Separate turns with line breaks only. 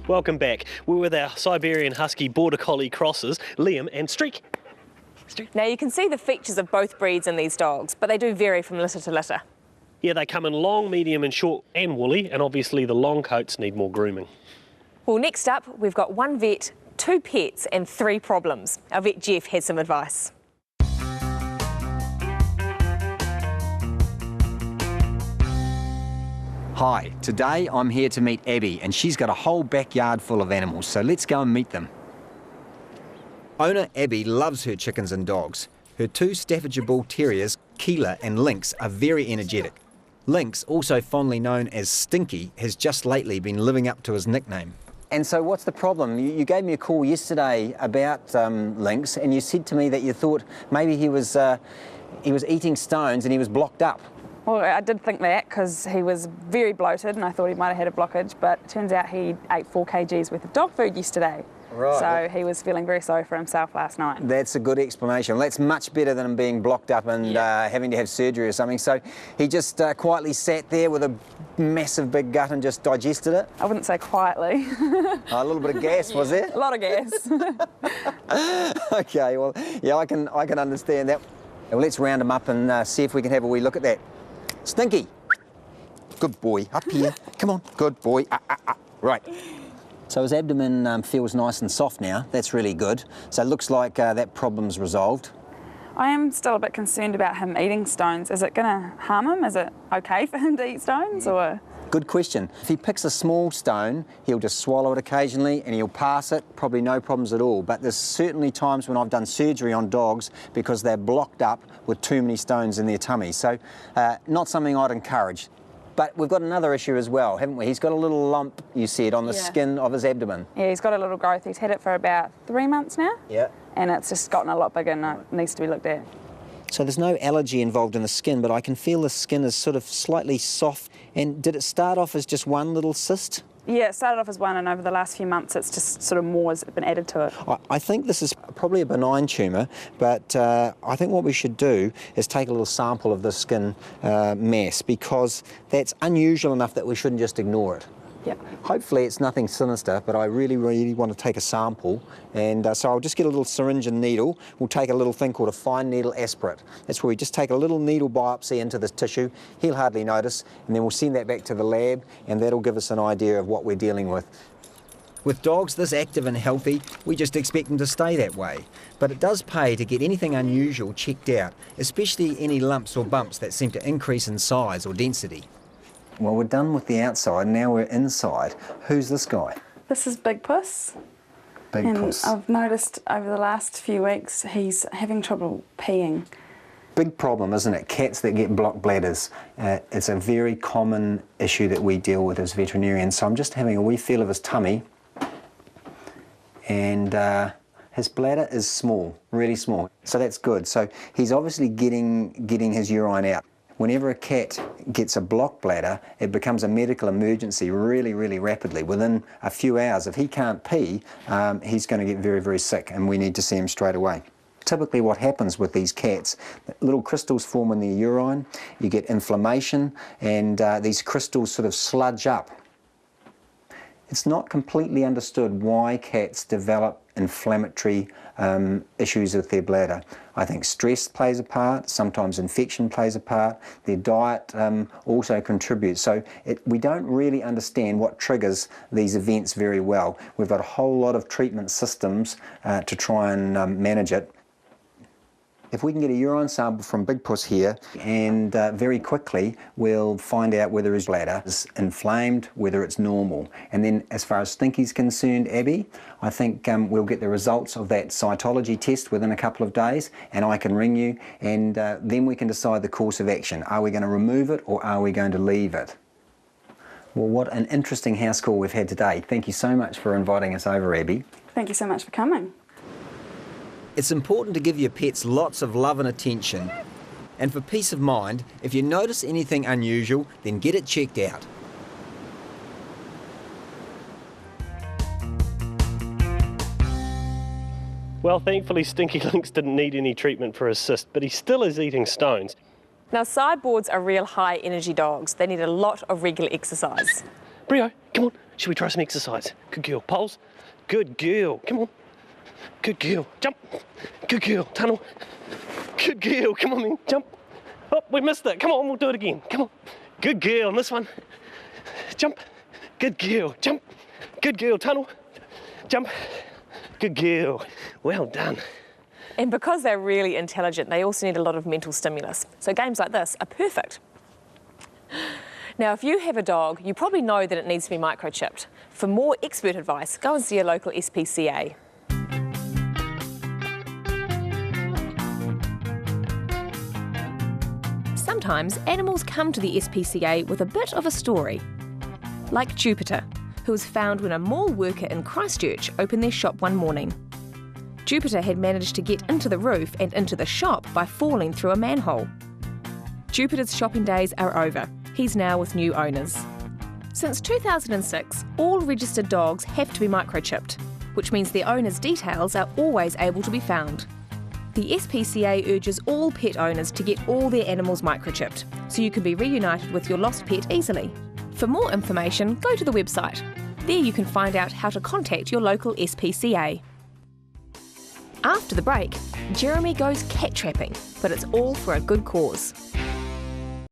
Welcome back. We're with our Siberian Husky Border Collie crosses, Liam and Streak.
Now you can see the features of both breeds in these dogs, but they do vary from litter to litter.
Yeah, they come in long, medium and short and woolly, and obviously the long coats need more grooming.
Well, next up, we've got one vet, 2 pets and 3 problems. Our vet Jeff has some advice.
Hi, today I'm here to meet Abby and she's got a whole backyard full of animals, so let's go and meet them. Owner Abby loves her chickens and dogs. Her 2 Staffordshire Bull Terriers, Keela and Lynx, are very energetic. Lynx, also fondly known as Stinky, has just lately been living up to his nickname. And so what's the problem? You gave me a call yesterday about Lynx and you said to me that you thought maybe he was eating stones and he was blocked up.
Well, I did think that because he was very bloated and I thought he might have had a blockage, but it turns out he ate 4 kgs worth of dog food yesterday.
Right.
So he was feeling very sorry for himself last night.
That's a good explanation. That's much better than him being blocked up and having to have surgery or something. So he just quietly sat there with a massive big gut and just digested it?
I wouldn't say quietly.
A little bit of gas, was there?
A lot of gas.
Okay, well, yeah, I can understand that. Well, let's round him up and see if we can have a wee look at that. Stinky. Good boy. Up here. Come on. Good boy. Right. So his abdomen feels nice and soft now. That's really good. So it looks like that problem's resolved.
I am still a bit concerned about him eating stones. Is it going to harm him? Is it okay for him to eat stones? Or?
Good question. If he picks a small stone, he'll just swallow it occasionally and he'll pass it, probably no problems at all. But there's certainly times when I've done surgery on dogs because they're blocked up with too many stones in their tummy. So not something I'd encourage. But we've got another issue as well, haven't we? He's got a little lump, you said, on the skin of his abdomen.
Yeah, he's got a little growth. He's had it for about 3 months now.
Yeah.
And it's just gotten a lot bigger and it needs to be looked at.
So there's no allergy involved in the skin, but I can feel the skin is sort of slightly soft. And did it start off as just one little cyst?
Yeah, it started off as one, and over the last few months it's just sort of more has been added to it.
I think this is probably a benign tumour, but I think what we should do is take a little sample of the skin mass, because that's unusual enough that we shouldn't just ignore it.
Yep.
Hopefully it's nothing sinister, but I really want to take a sample, and so I'll just get a little syringe and needle. We'll take a little thing called a fine needle aspirate. That's where we just take a little needle biopsy into this tissue. He'll hardly notice, and then we'll send that back to the lab, and that'll give us an idea of what we're dealing with. With dogs this active and healthy, we just expect them to stay that way. But it does pay to get anything unusual checked out, especially any lumps or bumps that seem to increase in size or density. Well, we're done with the outside, now we're inside. Who's this guy?
This is Big Puss.
Big Puss.
I've noticed over the last few weeks he's having trouble peeing.
Big problem, isn't it? Cats that get blocked bladders. It's a very common issue that we deal with as veterinarians. So I'm just having a wee feel of his tummy, and his bladder is small, really small. So that's good. So he's obviously getting his urine out. Whenever a cat gets a blocked bladder, it becomes a medical emergency really, really rapidly. Within a few hours, if he can't pee, he's going to get very, very sick, and we need to see him straight away. Typically what happens with these cats, little crystals form in their urine, you get inflammation, and these crystals sort of sludge up. It's not completely understood why cats develop inflammatory issues with their bladder. I think stress plays a part, sometimes infection plays a part, their diet also contributes. So we don't really understand what triggers these events very well. We've got a whole lot of treatment systems to try and manage it. If we can get a urine sample from Big Puss here, and very quickly we'll find out whether his bladder is inflamed, whether it's normal. And then as far as Stinky's concerned, Abby, I think we'll get the results of that cytology test within a couple of days, and I can ring you, and then we can decide the course of action. Are we going to remove it or are we going to leave it? Well, what an interesting house call we've had today. Thank you so much for inviting us over, Abby.
Thank you so much for coming.
It's important to give your pets lots of love and attention. And for peace of mind, if you notice anything unusual, then get it checked out.
Well, thankfully Stinky Lynx didn't need any treatment for his cyst, but he still is eating stones.
Now, sideboards are real high energy dogs. They need a lot of regular exercise.
Brio, come on. Should we try some exercise? Good girl. Poles. Good girl. Come on. Good girl. Jump. Good girl. Tunnel. Good girl. Come on then. Jump. Oh, we missed it. Come on, we'll do it again. Come on. Good girl. And this one. Jump. Good girl. Jump. Good girl. Tunnel. Jump. Good girl. Well done.
And because they're really intelligent, they also need a lot of mental stimulus. So games like this are perfect. Now, if you have a dog, you probably know that it needs to be microchipped. For more expert advice, go and see your local SPCA. Sometimes animals come to the SPCA with a bit of a story. Like Jupiter, who was found when a mall worker in Christchurch opened their shop one morning. Jupiter had managed to get into the roof and into the shop by falling through a manhole. Jupiter's shopping days are over. He's now with new owners. Since 2006, all registered dogs have to be microchipped, which means their owners' details are always able to be found. The SPCA urges all pet owners to get all their animals microchipped, so you can be reunited with your lost pet easily. For more information, go to the website. There you can find out how to contact your local SPCA. After the break, Jeremy goes cat trapping, but it's all for a good cause.